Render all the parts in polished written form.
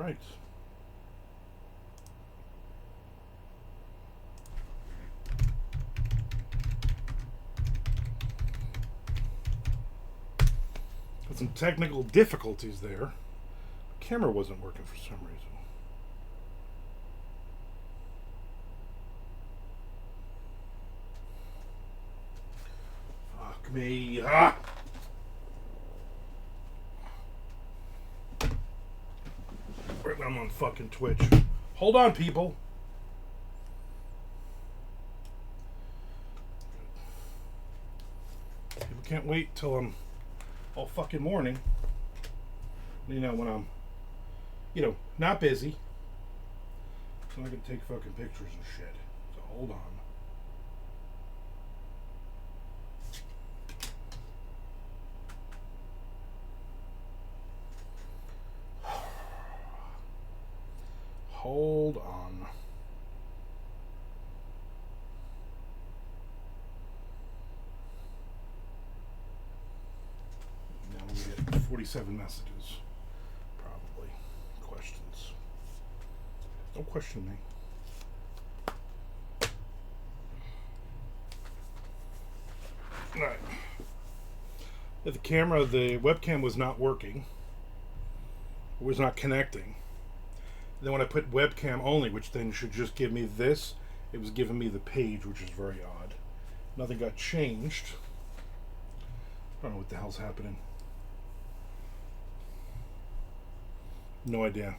right. Got some technical difficulties there. Camera wasn't working for some reason. Fuck me. Ah! Right when I'm on fucking Twitch. Hold on, people. People can't wait till I'm all fucking morning. You know, when I'm, not busy. So I can take fucking pictures and shit. So hold on. Hold on. Now we get 47 messages. Probably. Questions. Don't question me. Alright. The camera, the webcam was not working. It was not connecting. Then when I put webcam only, which then should just give me this, it was giving me the page, which is very odd. Nothing got changed. I don't know what the hell's happening. No idea.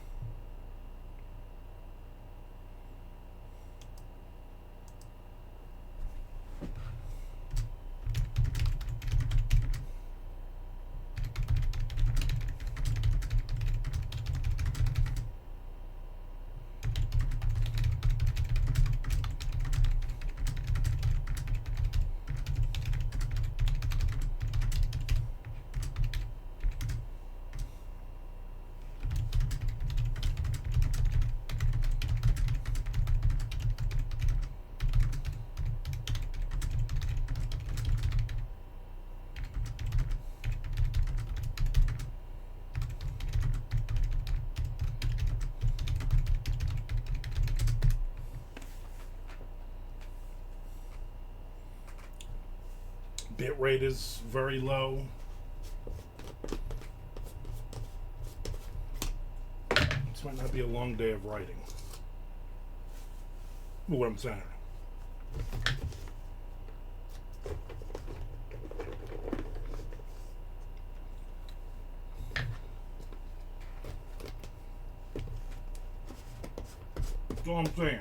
Bit rate is very low. This might not be a long day of writing. What I'm saying. That's all I'm saying.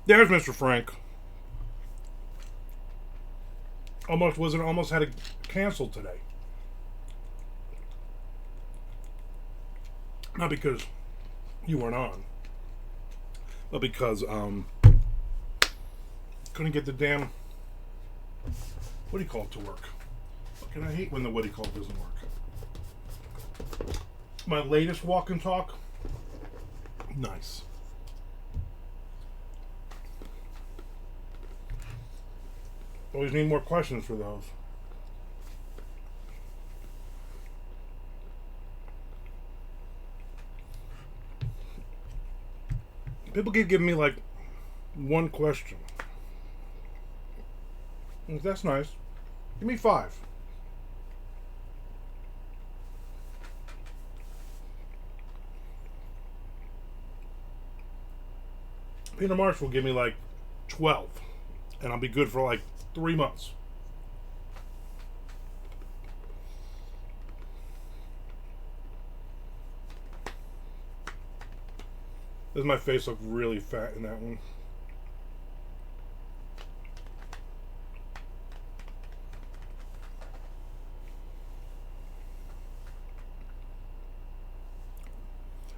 There's Mr. Frank. Almost had to cancel today. Not because you weren't on, but because couldn't get the damn what do you call it to work. Fucking I hate when the what do you call it doesn't work. My latest walk and talk. Nice. Always need more questions for those. People keep giving me like one question. That's nice. Give me 5. Peter Marsh will give me like 12, and I'll be good for like 3 months. Does my face look really fat in that one?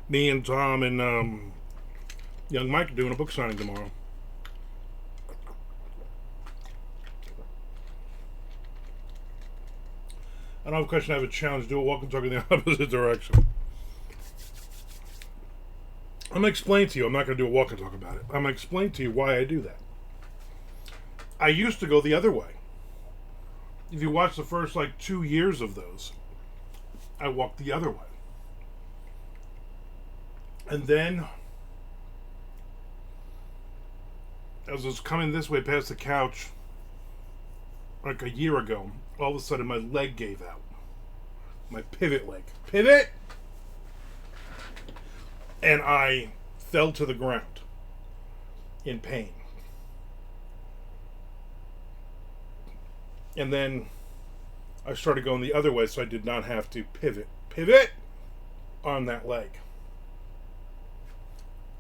Me and Tom and young Mike are doing a book signing tomorrow. I don't have a question, I have a challenge. Do a walk and talk in the opposite direction. I'm going to explain to you. I'm not going to do a walk and talk about it. I'm going to explain to you why I do that. I used to go the other way. If you watch the first like 2 years of those, I walked the other way. And then, as I was coming this way past the couch, like a year ago, all of a sudden my leg gave out. My pivot leg. Pivot! And I fell to the ground in pain. And then I started going the other way so I did not have to pivot on that leg.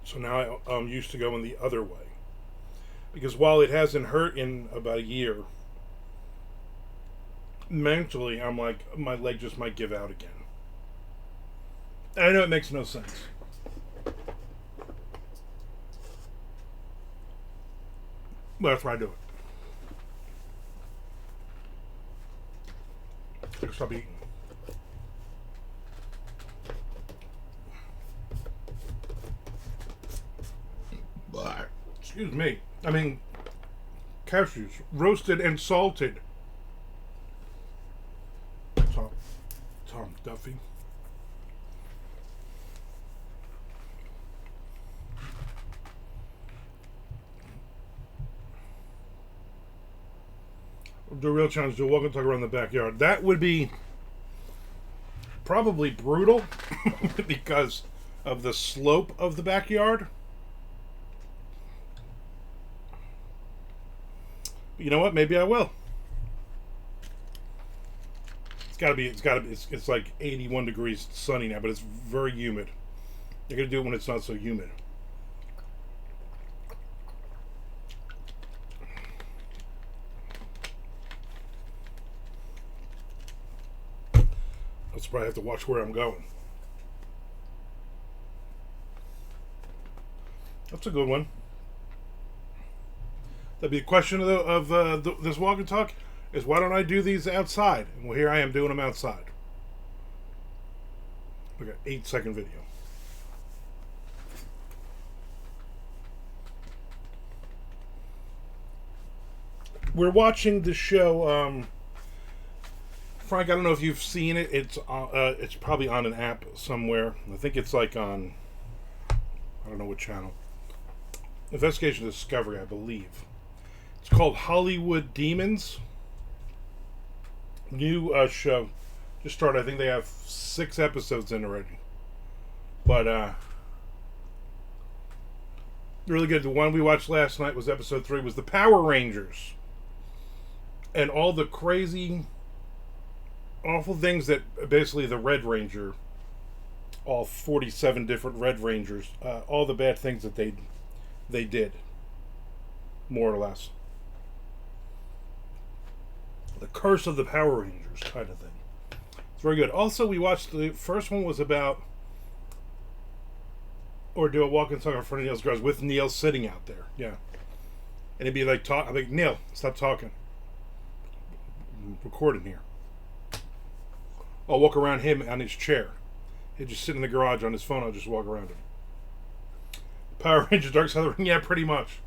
So now I'm used to going the other way. Because while it hasn't hurt in about a year, mentally I'm like, my leg just might give out again. And I know it makes no sense. But that's why I do it. Stop eating. But, excuse me. I mean, cashews, roasted and salted. Tom Duffy. The real challenge to walk and talk around the backyard. That would be probably brutal because of the slope of the backyard. But you know what? Maybe I will. It's like 81 degrees sunny now, but it's very humid. You're going to do it when it's not so humid. That's why I have to watch where I'm going. That's a good one. That'd be a question of this walk and talk is why don't I do these outside? And well, here I am doing them outside. Look at 8-second video. We're watching the show. Frank, I don't know if you've seen it. It's probably on an app somewhere. I think it's like on, I don't know what channel. Investigation Discovery, I believe. It's called Hollywood Demons. New show. Just started. I think they have 6 episodes in already. But, really good. The one we watched last night was episode 3, was the Power Rangers. And all the crazy, awful things that basically the Red Ranger, all 47 different Red Rangers, all the bad things that they did, more or less. The Curse of the Power Rangers kind of thing. It's very good. Also, we watched, the first one was about, or do a walk and talk in front of Neil's garage with Neil sitting out there. Yeah. And it'd be like, I'm like, Neil, stop talking. I'm recording here. I'll walk around him on his chair. He'd just sit in the garage on his phone. I'll just walk around him. Power Rangers Dark Side of the Ring. Yeah, pretty much.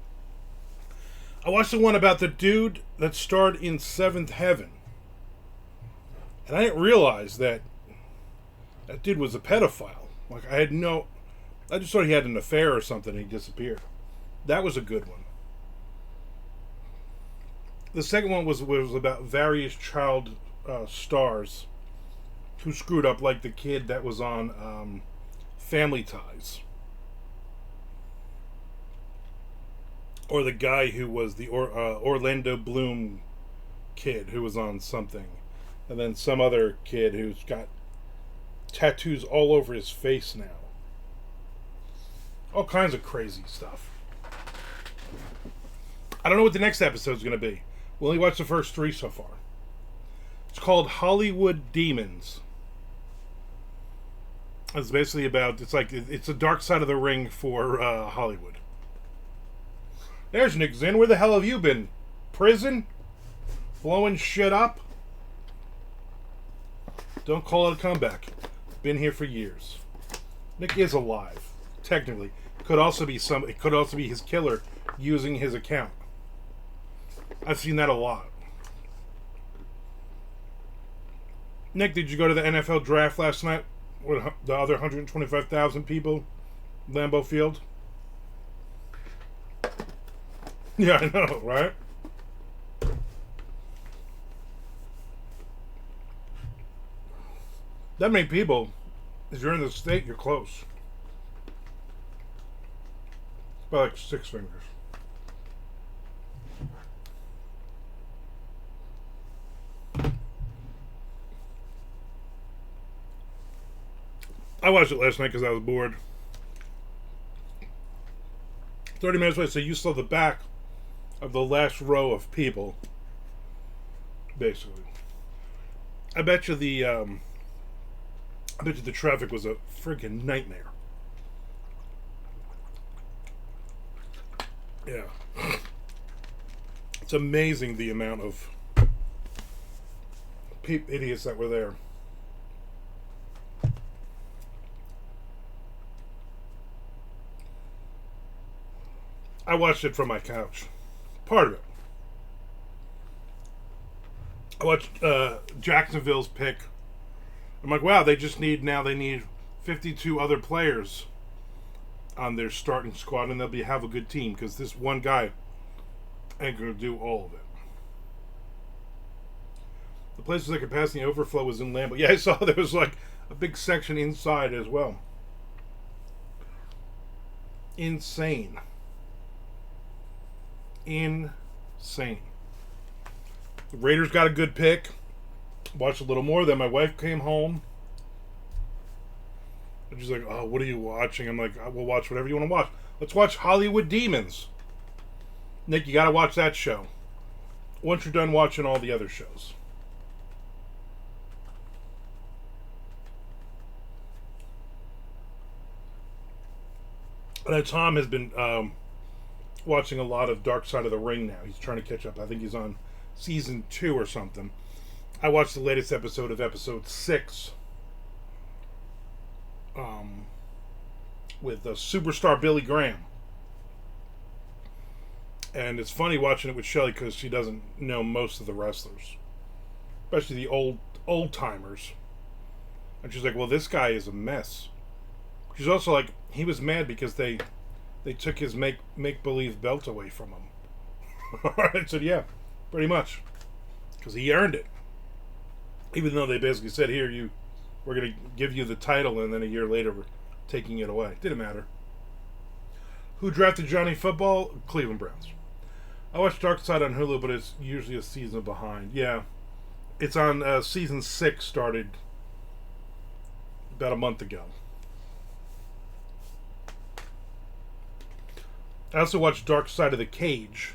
I watched the one about the dude that starred in Seventh Heaven. And I didn't realize that dude was a pedophile. Like, I just thought he had an affair or something and he disappeared. That was a good one. The second one was about various child stars who screwed up, like the kid that was on Family Ties. Or the guy who was the Orlando Bloom kid who was on something. And then some other kid who's got tattoos all over his face now. All kinds of crazy stuff. I don't know what the next episode's going to be. We only watched the first 3 so far. It's called Hollywood Demons. It's basically about, it's a dark side of the ring for Hollywood. There's Nick Zinn. Where the hell have you been? Prison? Blowing shit up? Don't call it a comeback. Been here for years. Nick is alive, technically. It could also be his killer using his account. I've seen that a lot. Nick, did you go to the NFL draft last night with the other 125,000 people? Lambeau Field? Yeah, I know, right? That many people, if you're in the state, you're close. It's about like 6 fingers. I watched it last night because I was bored. 30 minutes later, so you saw the back of the last row of people, basically. I bet you the traffic was a freaking nightmare. Yeah. It's amazing the amount of idiots that were there. I watched it from my couch. Part of it. I watched Jacksonville's pick. I'm like, wow, they need 52 other players on their starting squad, and they'll have a good team, because this one guy ain't going to do all of it. The places that could pass the overflow was in Lambeau. Yeah, I saw there was like a big section inside as well. Insane. Insane. The Raiders got a good pick. Watched a little more. Then my wife came home. And she's like, oh, what are you watching? I'm like, we'll watch whatever you want to watch. Let's watch Hollywood Demons. Nick, you got to watch that show. Once you're done watching all the other shows. Tom has been watching a lot of Dark Side of the Ring now. He's trying to catch up. I think he's on season 2 or something. I watched the latest episode of episode 6 with superstar Billy Graham. And it's funny watching it with Shelly because she doesn't know most of the wrestlers, especially the old timers. And she's like, well, this guy is a mess. She's also like, he was mad because they took his make-believe belt away from him. I said, yeah, pretty much. Because he earned it. Even though they basically said, here, we're going to give you the title, and then a year later we're taking it away. Didn't matter. Who drafted Johnny Football? Cleveland Browns. I watched Dark Side on Hulu, but it's usually a season behind. Yeah. It's on season 6, started about a month ago. I also watched Dark Side of the Cage,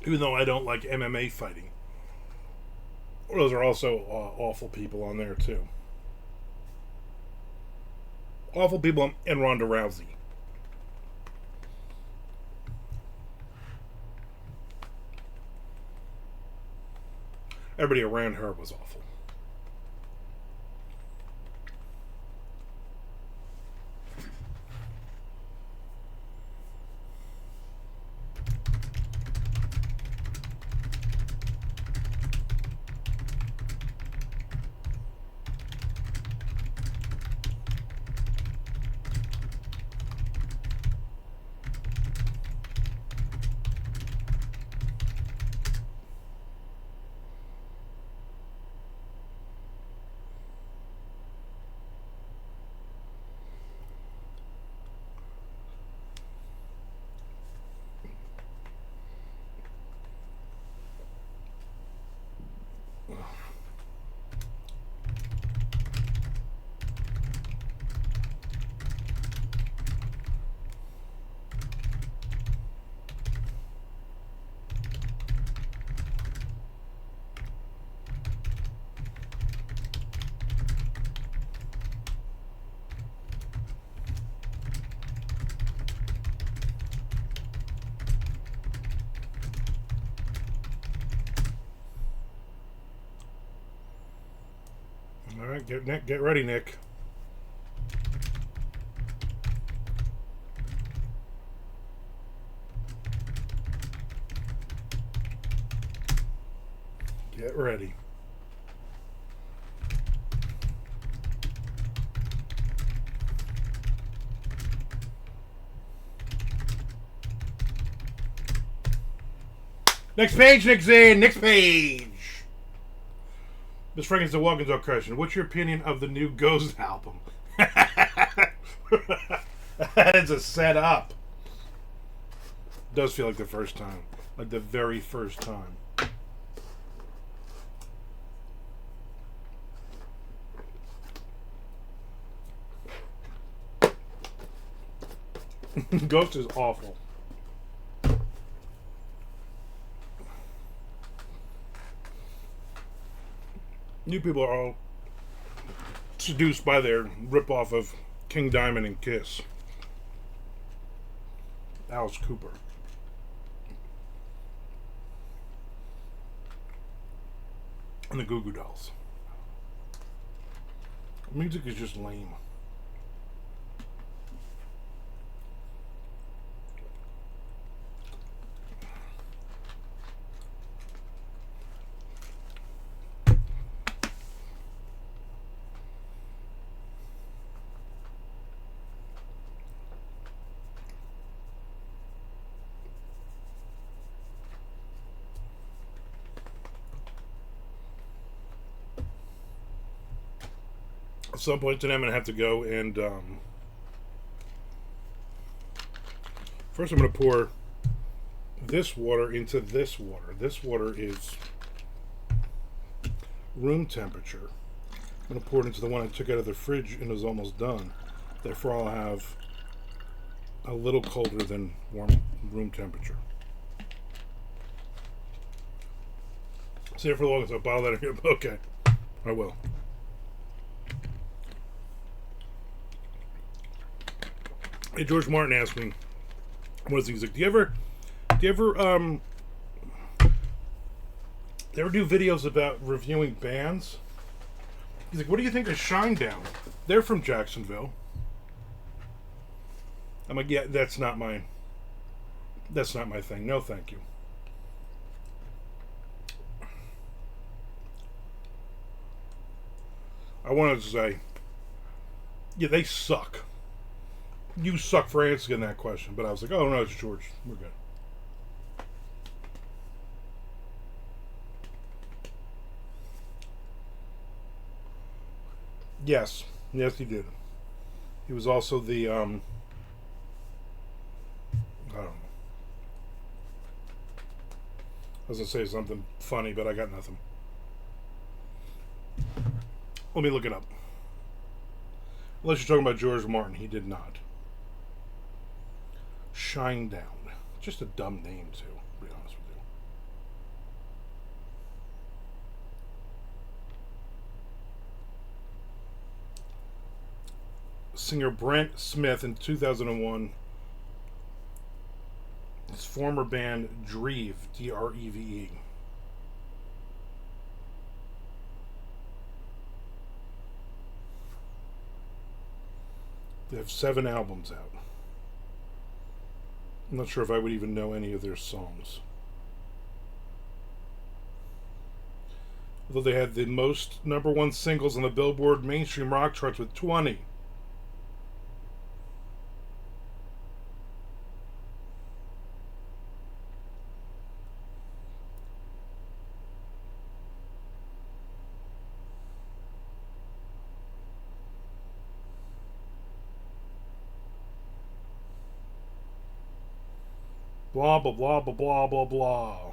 even though I don't like MMA fighting. Those are also awful people on there, too. Awful people and Ronda Rousey. Everybody around her was awful. All right, get ready, Nick. Get ready. Next page, Nick Zane. Next page. Miss Frankenstein, welcome to our question. What's your opinion of the new Ghost album? That is a setup. It does feel like the first time. Like the very first time. Ghost is awful. New people are all seduced by their ripoff of King Diamond and Kiss. Alice Cooper. And the Goo Goo Dolls. The music is just lame. At some point today, I'm going to have to go and first I'm going to pour this water into this water. This water is room temperature. I'm going to pour it into the one I took out of the fridge and is almost done. Therefore, I'll have a little colder than room temperature. Save it for the longest. I'll bottle that in here. Okay, I will. Hey, George Martin asked me, what is he? He's like, do you ever do videos about reviewing bands? He's like, what do you think of Shinedown? They're from Jacksonville. I'm like, yeah, that's not my thing. No, thank you. I wanted to say, yeah, they suck. You suck for answering that question, but I was like, oh no, it's George. We're good. Yes, he did. He was also the I don't know. I was gonna say something funny, but I got nothing. Let me look it up. Unless you're talking about George Martin, he did not. Shinedown. Just a dumb name, too, to be honest with you. Singer Brent Smith in 2001. His former band Dreve, D-R-E-V-E. They have 7 albums out. I'm not sure if I would even know any of their songs. Although they had the most #1 singles on the Billboard mainstream rock charts with 20. Blah, blah, blah, blah, blah, blah, blah.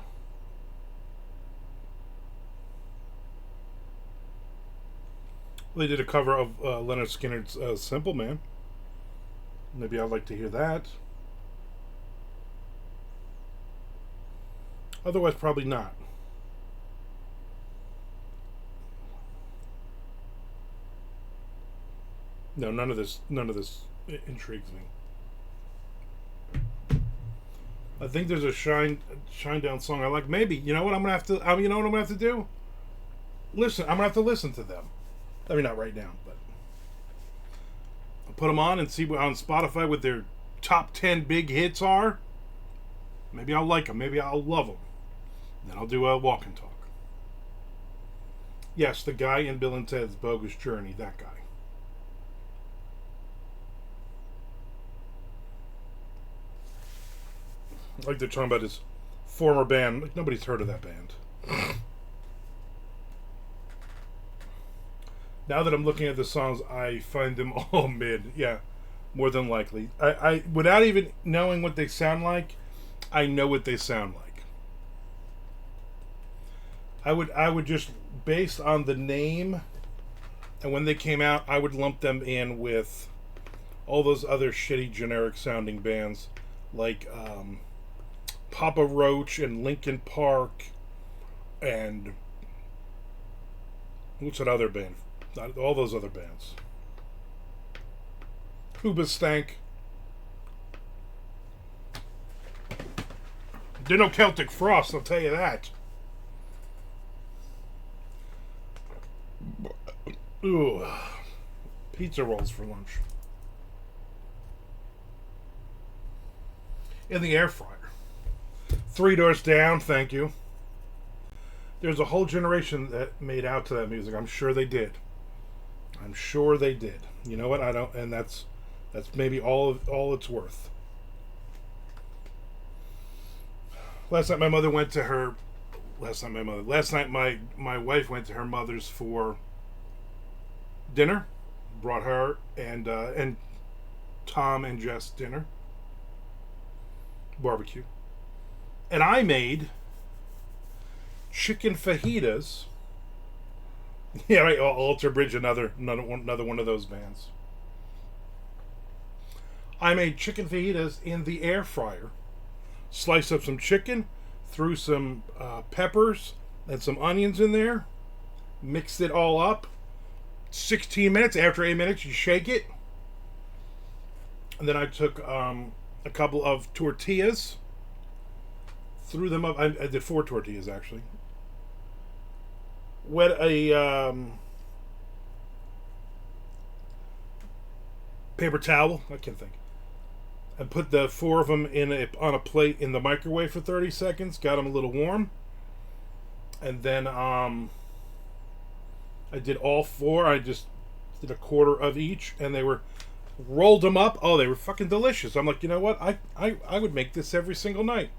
They did a cover of Leonard Skinner's Simple Man. Maybe I'd like to hear that. Otherwise, probably not. No, none of this intrigues me. I think there's a Shinedown song I like. Maybe. You know what I'm gonna have to do? Listen. I'm gonna have to listen to them. I mean, not right now, but I'll put them on and see what on Spotify what their top 10 big hits are. Maybe I'll like them. Maybe I'll love them. Then I'll do a walk and talk. Yes, the guy in Bill and Ted's Bogus Journey, that guy. Like they're talking about his former band. Like nobody's heard of that band. Now that I'm looking at the songs, I find them all mid. Yeah, more than likely. I without even knowing what they sound like, I know what they sound like. I would just, based on the name and when they came out, I would lump them in with all those other shitty generic sounding bands like Papa Roach and Linkin Park and what's that other band? All those other bands. Hoobastank. They're no Celtic Frost, I'll tell you that. Ooh. Pizza rolls for lunch. In the air fryer. 3 Doors Down, thank you. There's a whole generation that made out to that music. I'm sure they did. I'm sure they did. You know what? I don't, and that's maybe all it's worth. Last night my mother went to her. Last night my wife went to her mother's for dinner. Brought her and Tom and Jess dinner. Barbecue. And I made chicken fajitas. Yeah, right. Alter Bridge, another one of those bands. I made chicken fajitas in the air fryer. Sliced up some chicken, threw some peppers and some onions in there. Mixed it all up. 16 minutes. After 8 minutes, you shake it. And then I took a couple of tortillas. Threw them up. I did 4 tortillas, actually. Wet a paper towel. I can't think. And put the 4 of them on a plate in the microwave for 30 seconds. Got them a little warm. And then I did all 4. I just did a quarter of each, and they were rolled them up. Oh, they were fucking delicious. I'm like, you know what? I would make this every single night.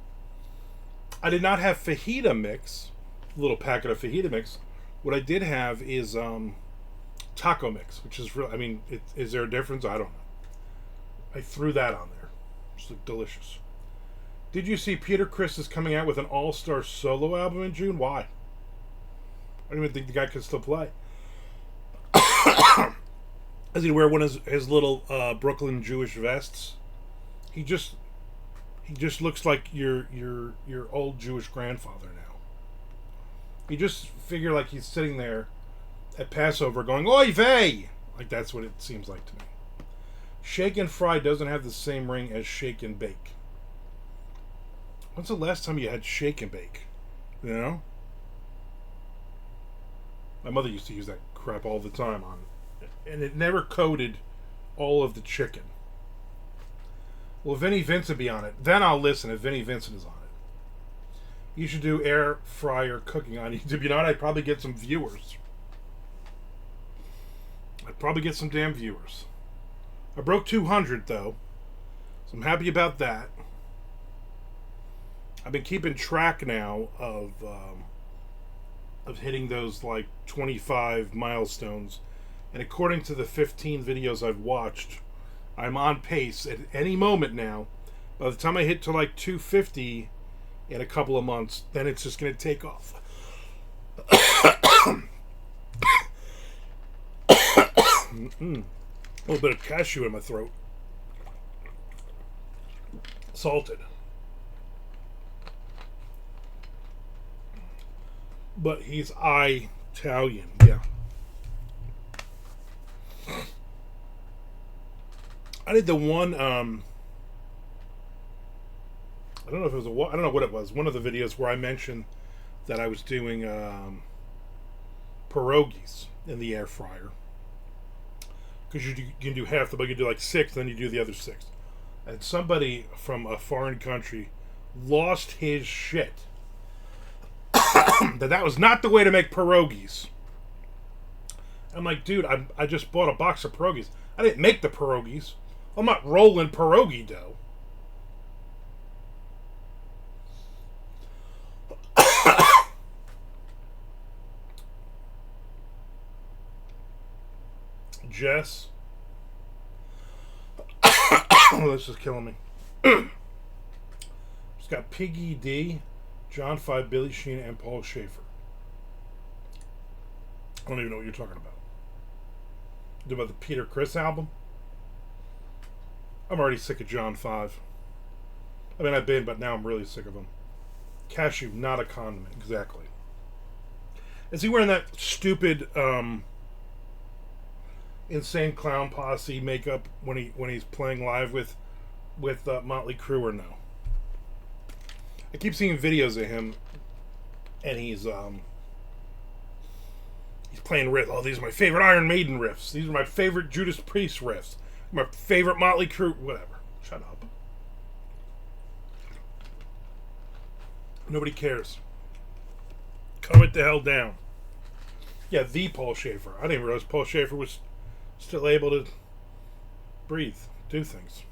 I did not have fajita mix, a little packet of fajita mix. What I did have is taco mix, which is real. I mean, is there a difference? I don't know. I threw that on there. It's delicious. Did you see Peter Criss is coming out with an all-star solo album in June? Why? I don't even think the guy can still play. Does he wear one of his little Brooklyn Jewish vests? He just looks like your old Jewish grandfather now. You just figure like he's sitting there at Passover going, "Oy vey!" Like that's what it seems like to me. Shake and fry doesn't have the same ring as shake and bake. When's the last time you had shake and bake? You know? My mother used to use that crap all the time on it. And it never coated all of the chicken. Will Vinnie Vincent be on it? Then I'll listen if Vinnie Vincent is on it. You should do air fryer cooking on YouTube. You know what? I'd probably get some viewers. I'd probably get some damn viewers. I broke 200 though, so I'm happy about that. I've been keeping track now of hitting those like 25 milestones, and according to the 15 videos I've watched, I'm on pace at any moment now. By the time I hit to like 250 in a couple of months, then it's just going to take off. A little bit of cashew in my throat. Salted. But he's Italian, yeah. I did the one, I don't know if it was I don't know what it was. One of the videos where I mentioned that I was doing pierogies. in the air fryer. Because you can do half the, but you do like 6, then you do the other 6. And somebody from a foreign country lost his shit that was not the way to make pierogies. I'm like, dude, I just bought a box of pierogies. I didn't make the pierogies. I'm not rolling pierogi dough. Jess. This is killing me. It's got Piggy D, John 5, Billy Sheena, and Paul Schaefer. I don't even know what you're talking about. About the Peter Criss album? I'm already sick of John 5. I mean, I've been, but now I'm really sick of him. Cashew, not a condiment. Exactly. Is he wearing that stupid, insane clown posse makeup when he's playing live with Motley Crue or no? I keep seeing videos of him, and he's playing riffs. Oh, these are my favorite Iron Maiden riffs. These are my favorite Judas Priest riffs. My favorite Motley Crue. Whatever. Shut up. Nobody cares. Calm it the hell down. Yeah, the Paul Schaefer. I didn't realize Paul Schaefer was still able to breathe, do things.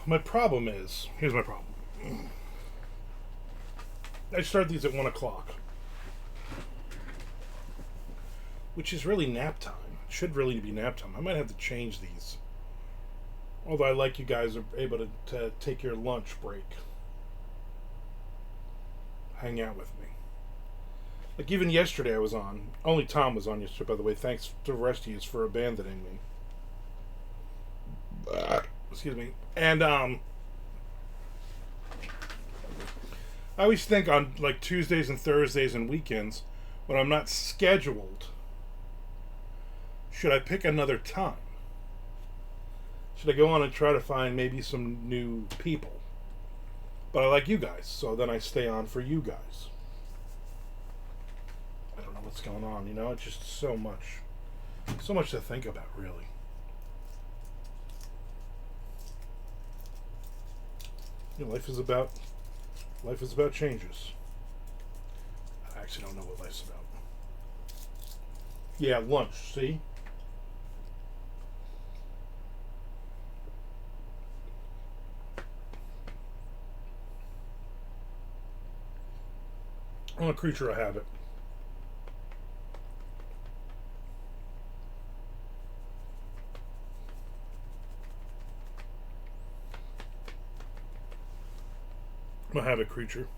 My problem is, here's my problem. I start these at 1 o'clock, which is really nap time. It should really be nap time. I might have to change these. Although I like you guys are able to take your lunch break. Hang out with me. Like even yesterday I was on. Only Tom was on yesterday, by the way. Thanks to the rest of you for abandoning me. Excuse me. And I always think on like Tuesdays and Thursdays and weekends when I'm not scheduled, should I pick another time? Should I go on and try to find maybe some new people? But I like you guys, so then I stay on for you guys. I don't know what's going on, you know? It's just so much to think about, really. You know, life is about changes. I actually don't know what life's about. Yeah, lunch, see? I'm a creature of habit. have a creature.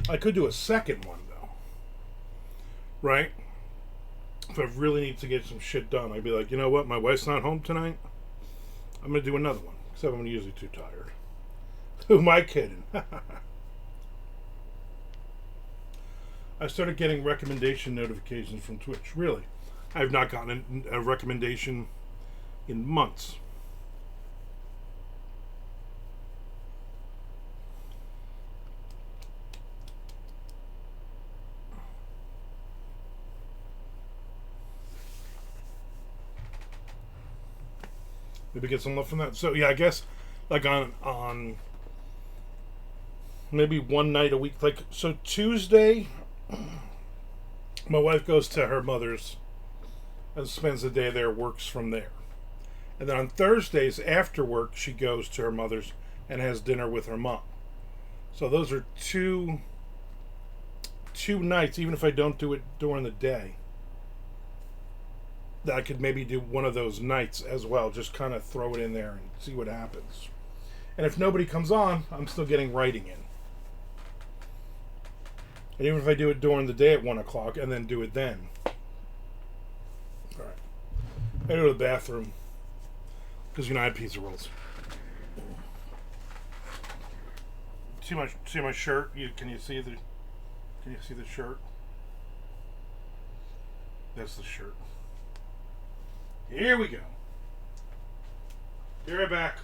I could do a second one though, right? If I really need to get some shit done, I'd be like, you know what? My wife's not home tonight. I'm gonna do another one, except I'm usually too tired. Who am I kidding? I started getting recommendation notifications from Twitch. Really, I've not gotten a recommendation in months. Maybe get some love from that. So yeah, I guess like on maybe one night a week. Like so Tuesday, my wife goes to her mother's and spends the day there, works from there. And then on Thursdays after work, she goes to her mother's and has dinner with her mom. So those are two nights, even if I don't do it during the day, that I could maybe do one of those nights as well. Just kind of throw it in there and see what happens. And if nobody comes on, I'm still getting writing in. And even if I do it during the day at 1 o'clock and then do it then. Alright. I go to the bathroom. Because I had pizza rolls. See my shirt? Can you see the shirt? That's the shirt. Here we go. Be right back.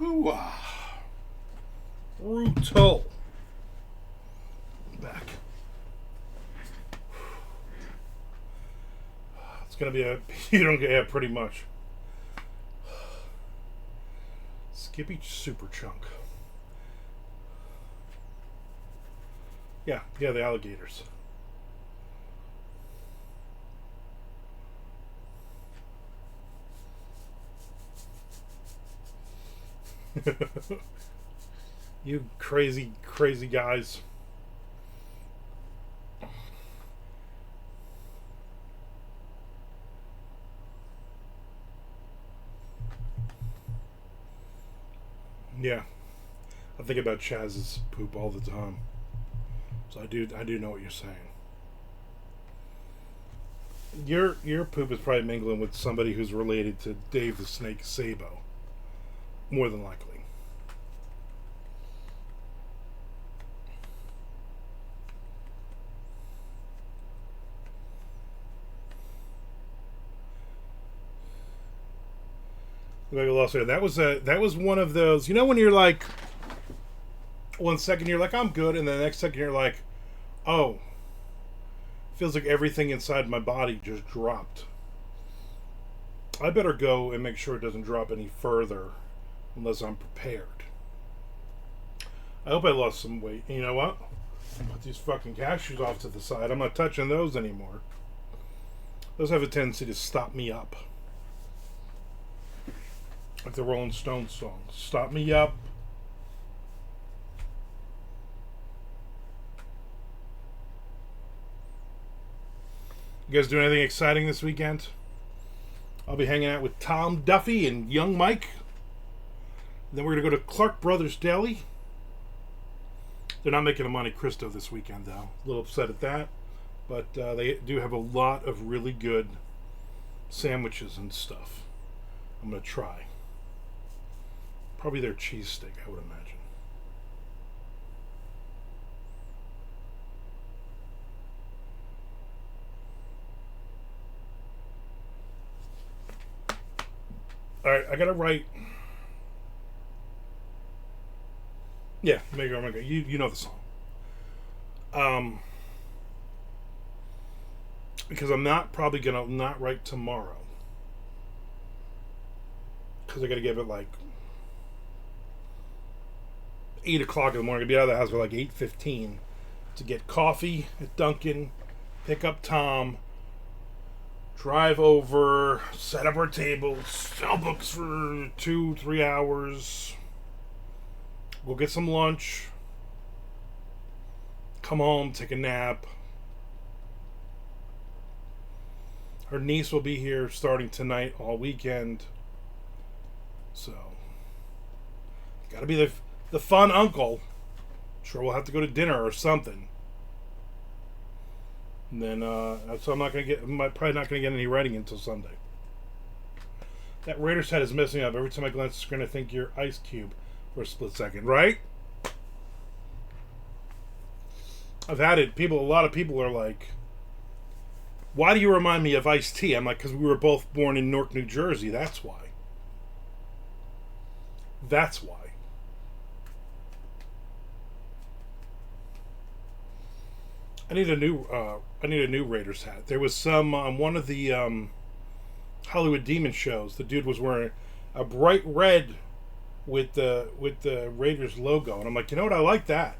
Hoo-ah. Brutal. Back. It's gonna be a you don't get pretty much. Skippy Super Chunk. Yeah, the alligators. You crazy, crazy guys. Yeah. I think about Chaz's poop all the time. So I do know what you're saying. Your poop is probably mingling with somebody who's related to Dave the Snake Sabo. More than likely. That was one of those. You know when you're like, 1 second you're like I'm good, and the next second you're like, oh, feels like everything inside my body just dropped. I better go and make sure it doesn't drop any further, unless I'm prepared. I hope I lost some weight. You know what? Put these fucking cashews off to the side. I'm not touching those anymore. Those have a tendency to stop me up. Like the Rolling Stones song. Stop me up. You guys doing anything exciting this weekend? I'll be hanging out with Tom Duffy and Young Mike. Then we're going to go to Clark Brothers Deli. They're not making a Monte Cristo this weekend, though. A little upset at that. But they do have a lot of really good sandwiches and stuff. I'm going to try. Probably their cheesesteak, I would imagine. Alright, I gotta write. Yeah, Mega Omega. You know the song. Because I'm not probably gonna not write tomorrow. Because I gotta give it like 8 o'clock in the morning. I'll be out of the house by like 8:15 to get coffee at Dunkin', pick up Tom, drive over, set up our table, sell books for 2-3 hours, go get some lunch, come home, take a nap. Her niece will be here starting tonight all weekend. So, gotta be the fun uncle. Sure, we'll have to go to dinner or something. And then, so I'm probably not gonna get any writing until Sunday. That Raiders hat is messing up. Every time I glance at the screen, I think you're Ice Cube for a split second, right? I've had it. A lot of people are like, why do you remind me of Ice-T? I'm like, because we were both born in Newark, New Jersey. That's why. That's why. I need a new Raiders hat. There was some on one of the Hollywood Demon shows. The dude was wearing a bright red with the Raiders logo, and I'm like, you know what? I like that.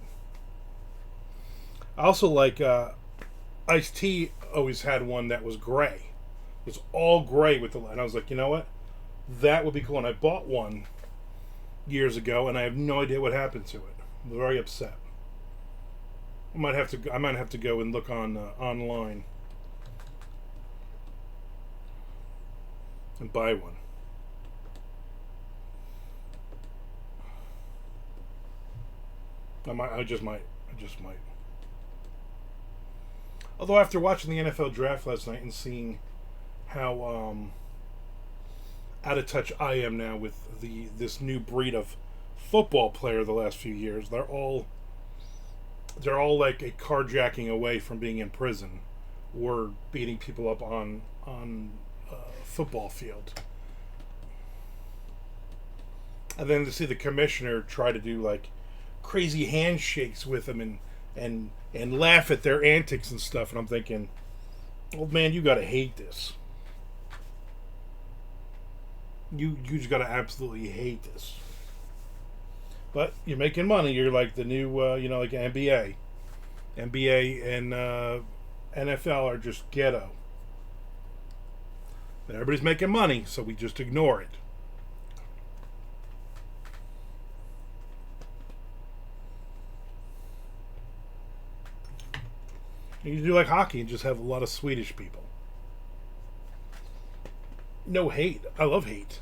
I also like Ice-T always had one that was gray. It was all gray with the line. I was like, you know what? That would be cool. And I bought one years ago, and I have no idea what happened to it. I'm very upset. I might have to go and look on online and buy one. I just might. Although after watching the NFL draft last night and seeing how out of touch I am now with this new breed of football player the last few years, they're all like a carjacking away from being in prison or beating people up on a football field. And then to see the commissioner try to do like crazy handshakes with them and laugh at their antics and stuff, and I'm thinking, old man, you gotta hate this. You just gotta absolutely hate this. But you're making money. You're like the new, like NBA. NBA and NFL are just ghetto. But everybody's making money, so we just ignore it. You can do like hockey and just have a lot of Swedish people. No hate. I love hate.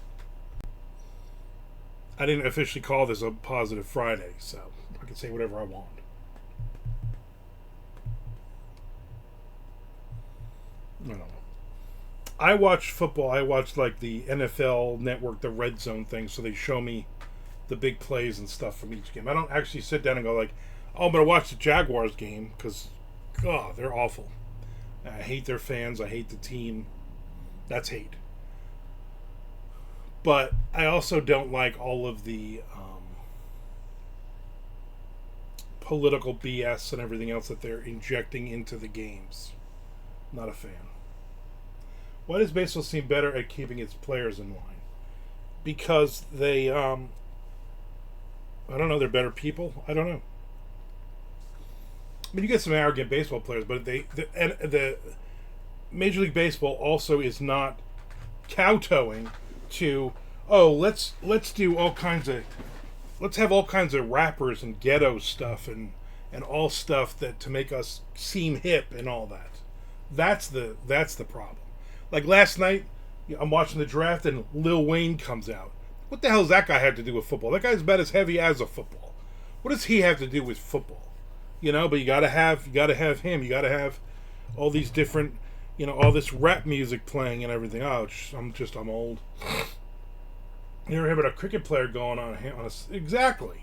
I didn't officially call this a positive Friday, so I can say whatever I want. I don't know. I watch football. I watch like the NFL Network, the Red Zone thing, so they show me the big plays and stuff from each game. I don't actually sit down and go like, "Oh, I'm gonna watch the Jaguars game," because, God, they're awful. I hate their fans. I hate the team. That's hate. But I also don't like all of the political BS and everything else that they're injecting into the games. Not a fan. Why does baseball seem better at keeping its players in line? Because they, I don't know, they're better people. I don't know. I mean, you get some arrogant baseball players, but the Major League Baseball also is not kowtowing to, oh, let's do all kinds of, let's have all kinds of rappers and ghetto stuff and all stuff that to make us seem hip and all that. That's the problem. Like last night, I'm watching the draft and Lil Wayne comes out. What the hell does that guy have to do with football? That guy's about as heavy as a football. What does he have to do with football? But you gotta have him. You gotta have all these different, all this rap music playing and everything. Oh, I'm old. You ever hear about a cricket player going on a exactly.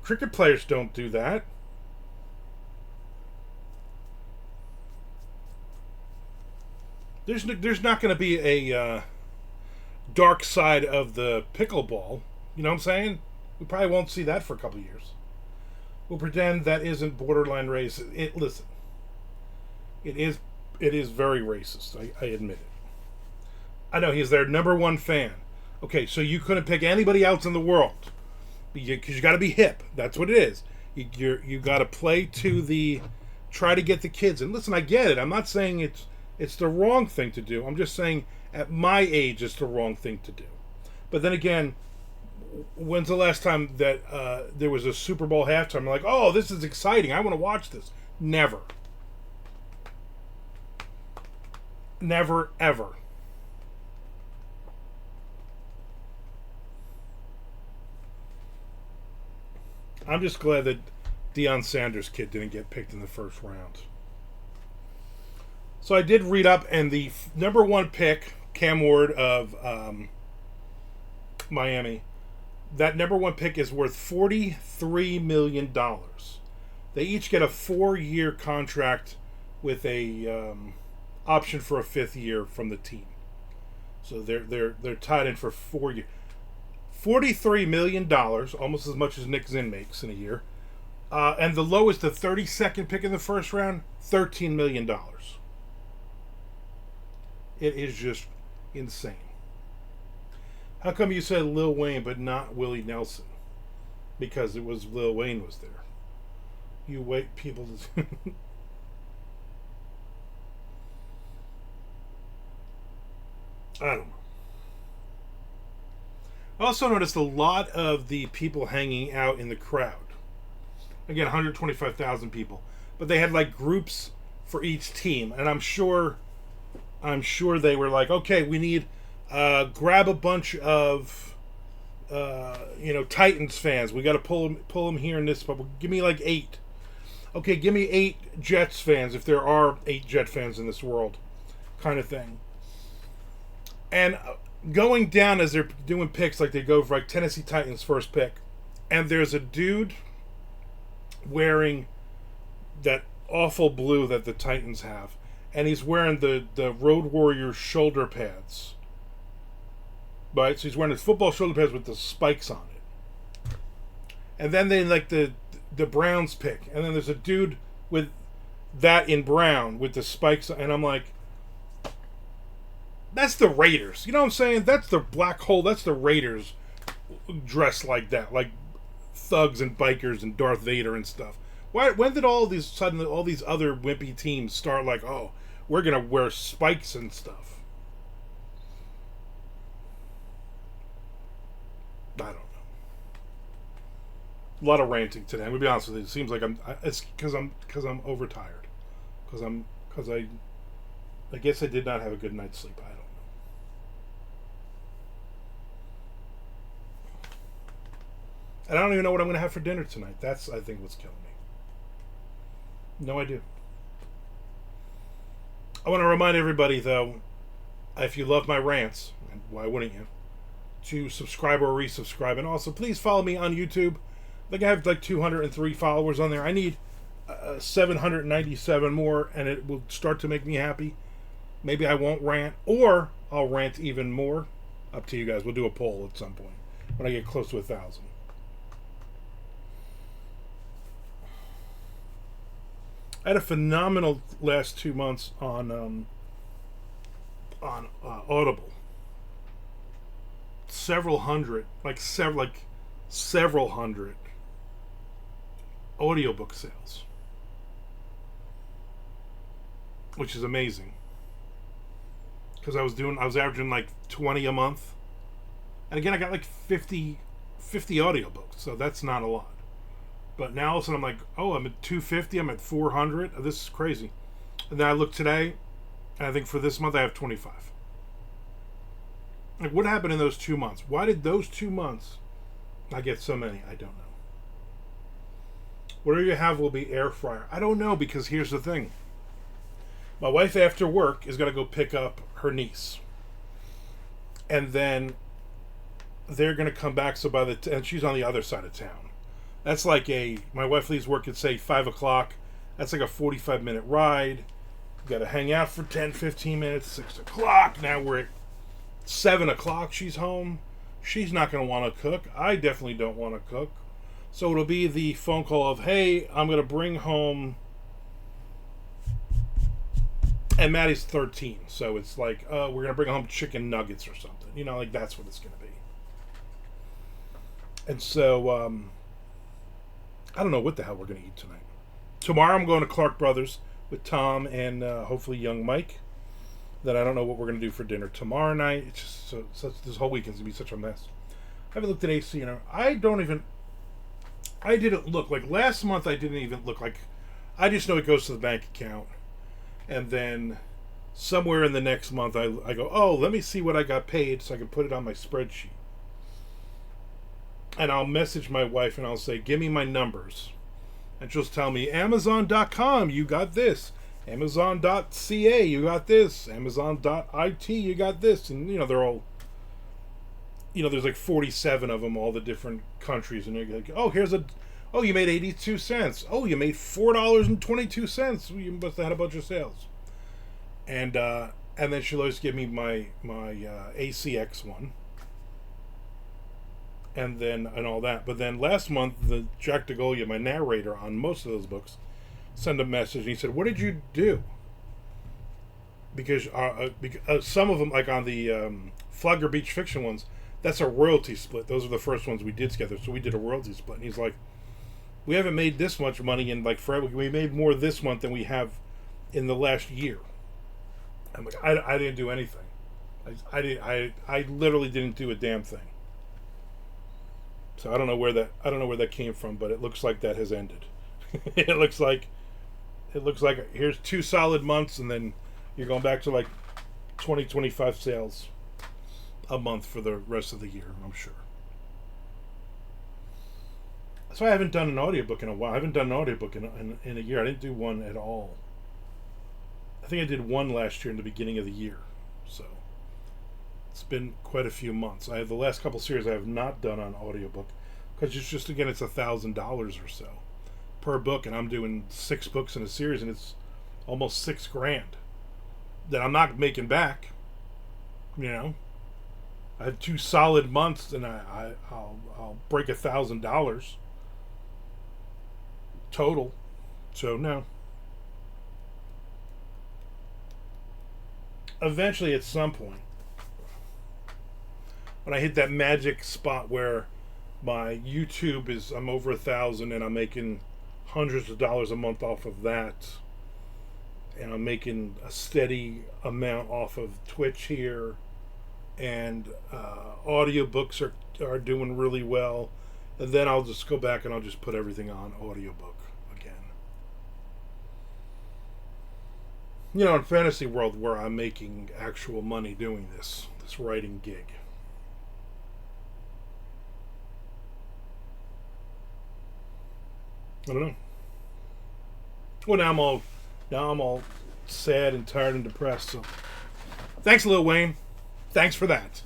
Cricket players don't do that. There's not going to be a dark side of the pickleball. You know what I'm saying? We probably won't see that for a couple of years. We'll pretend that isn't borderline racist. Listen, it is very racist. I admit it. I know he's their number one fan. Okay, so you couldn't pick anybody else in the world because you got to be hip. That's what it is. You got to play to try to get the kids. And listen, I get it. I'm not saying it's the wrong thing to do. I'm just saying at my age it's the wrong thing to do. But then again, when's the last time that there was a Super Bowl halftime? I'm like, oh, this is exciting. I want to watch this. Never. Never, ever. I'm just glad that Deion Sanders' kid didn't get picked in the first round. So I did read up, and the number one pick, Cam Ward of Miami, that number one pick is worth $43 million. They each get a 4-year contract with a option for a 5th year from the team. So they're tied in for 4 years. $43 million, almost as much as Nick Zinn makes in a year. And the lowest, the 32nd pick in the first round, $13 million. It is just insane. How come you said Lil Wayne but not Willie Nelson? Because it was Lil Wayne was there. You wait people to... I don't know. I also noticed a lot of the people hanging out in the crowd. Again, 125,000 people. But they had like groups for each team. And I'm sure they were like, okay, we need grab a bunch of Titans fans. We got to pull them here in this bubble. Give me like 8. Okay, give me 8 Jets fans if there are 8 Jet fans in this world, kind of thing. And going down as they're doing picks, like they go for like Tennessee Titans first pick, and there's a dude wearing that awful blue that the Titans have, and he's wearing the Road Warrior shoulder pads. Right, so he's wearing his football shoulder pads with the spikes on it. And then they like the Browns pick, and then there's a dude with that in brown with the spikes, and I'm like, that's the Raiders. You know what I'm saying? That's the black hole. That's the Raiders dressed like that, like thugs and bikers and Darth Vader and stuff. Why? When did all these other wimpy teams start like, oh, we're gonna wear spikes and stuff? I don't know. A lot of ranting today. I'm gonna be honest with you. It seems like it's because I'm overtired. Because I guess I did not have a good night's sleep. I don't know. And I don't even know what I'm gonna have for dinner tonight. That's, I think, what's killing me. No idea. I want to remind everybody, though, if you love my rants, and why wouldn't you, to subscribe or resubscribe. And also, please follow me on YouTube. I think I have like 203 followers on there. I need 797 more, and it will start to make me happy. Maybe I won't rant, or I'll rant even more. Up to you guys. We'll do a poll at some point when I get close to 1,000. I had a phenomenal last 2 months on Audible. Several hundred audiobook sales, which is amazing, because I was averaging like 20 a month, and again I got like 50 audiobooks, so that's not a lot. But now all of a sudden I'm like, oh, I'm at 250, I'm at 400. This is crazy. And then I look today, and I think for this month I have 25. Like, what happened in those 2 months? Why did those 2 months I get so many? I don't know. Whatever you have will be air fryer. I don't know, because here's the thing. My wife after work is going to go pick up her niece. And then they're going to come back, and she's on the other side of town. That's like my wife leaves work at, say, 5 o'clock. That's like a 45-minute ride. Got to hang out for 10, 15 minutes, 6 o'clock. Now we're at 7 o'clock, she's home. She's not going to want to cook. I definitely don't want to cook. So it'll be the phone call of, hey, I'm going to bring home... And Maddie's 13, so it's like, we're going to bring home chicken nuggets or something. You know, like that's what it's going to be. And so... I don't know what the hell we're going to eat tonight. Tomorrow I'm going to Clark Brothers with Tom and hopefully young Mike. Then I don't know what we're going to do for dinner tomorrow night. It's just this whole weekend's going to be such a mess. I haven't looked at AC. I didn't look. Like last month I didn't even look. Like, I just know it goes to the bank account. And then somewhere in the next month I go, oh, let me see what I got paid so I can put it on my spreadsheet. And I'll message my wife and I'll say, give me my numbers. And she'll tell me, Amazon.com, you got this. Amazon.ca, you got this. Amazon.it, you got this. And, they're all, there's like 47 of them, all the different countries. And you're like, oh, you made 82 cents. Oh, you made $4.22. You must have had a bunch of sales. And then she'll always give me my ACX one. And all that. But then last month, the Jack DeGolia, my narrator on most of those books, sent a message and he said, what did you do? Because some of them, like on the Flagler Beach fiction ones, that's a royalty split. Those are the first ones we did together, so we did a royalty split. And he's like, we haven't made this much money in like forever. We made more this month than we have in the last year. I'm like, I didn't do anything. I literally didn't do a damn thing. So I don't know where that came from, but it looks like that has ended. It looks like here's 2 solid months, and then you're going back to like 20-25 sales a month for the rest of the year, I'm sure. So I haven't done an audiobook in a while. I haven't done an audiobook in a year. I didn't do one at all. I think I did one last year in the beginning of the year. So it's been quite a few months. I have the last couple series I have not done on audiobook because it's just, again, it's $1,000 or so per book, and I'm doing 6 books in a series, and it's almost $6,000 that I'm not making back. I have 2 solid months, and I'll break $1,000 total. So no. Eventually, at some point, when I hit that magic spot where my YouTube is, I'm over 1,000, and I'm making hundreds of dollars a month off of that, and I'm making a steady amount off of Twitch here, and audiobooks are doing really well, and then I'll just go back and I'll just put everything on audiobook again. You know, in fantasy world where I'm making actual money doing this writing gig. I don't know. Well, now I'm all sad and tired and depressed. So, thanks, Lil Wayne. Thanks for that.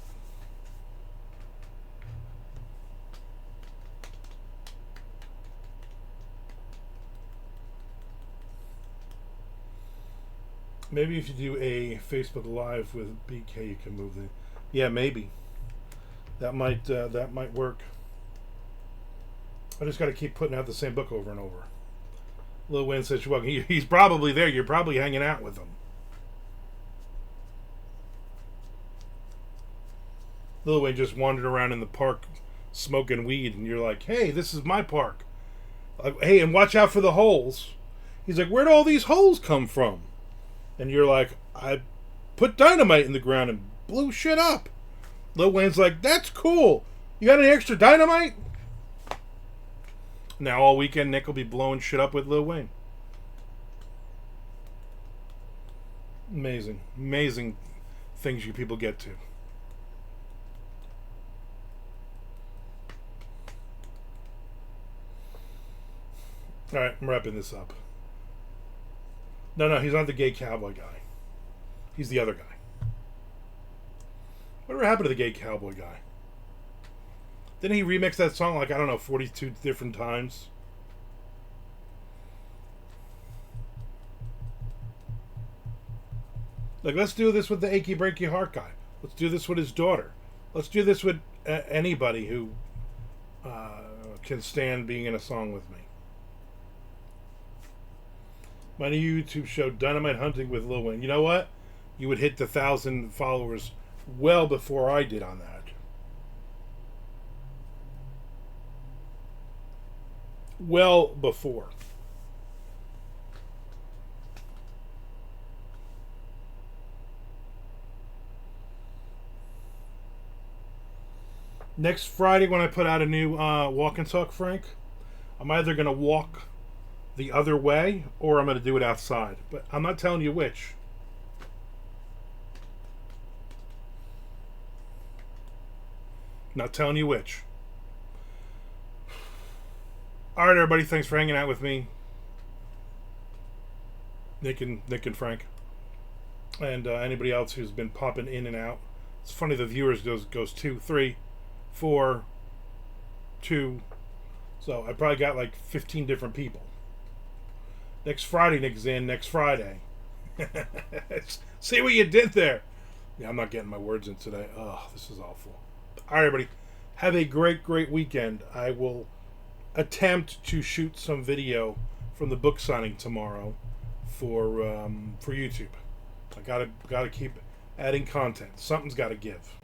Maybe if you do a Facebook Live with BK, you can move the. Yeah, maybe that might work. I just got to keep putting out the same book over and over. Lil Wayne says, "Well, he's probably there. You're probably hanging out with him." Lil Wayne just wandered around in the park smoking weed, and you're like, "Hey, this is my park. Hey, and watch out for the holes." He's like, "Where'd all these holes come from?" And you're like, "I put dynamite in the ground and blew shit up." Lil Wayne's like, "That's cool. You got any extra dynamite?" Now all weekend Nick will be blowing shit up with Lil Wayne. Amazing things you people get to. Alright, I'm wrapping this up. No, he's not the gay cowboy guy. He's the other guy. Whatever happened to the gay cowboy guy? Didn't he remix that song like, I don't know, 42 different times? Like, let's do this with the achy breaky heart guy. Let's do this with his daughter. Let's do this with anybody who can stand being in a song with me. My new YouTube show, Dynamite Hunting with Lil Wayne. You know what? You would hit the 1,000 followers well before I did on that. Well before. Next Friday when I put out a new Walk and Talk, Frank, I'm either going to walk the other way or I'm going to do it outside. But I'm not telling you which. Not telling you which. Alright, everybody, thanks for hanging out with me. Nick and Frank. And anybody else who's been popping in and out. It's funny, the viewers goes 2, 3, 4, 2. So I probably got like 15 different people. Next Friday, Nick's in. Next Friday. See what you did there. Yeah, I'm not getting my words in today. Oh, this is awful. Alright, everybody. Have a great weekend. I will attempt to shoot some video from the book signing tomorrow for YouTube. I gotta keep adding content. Something's gotta give.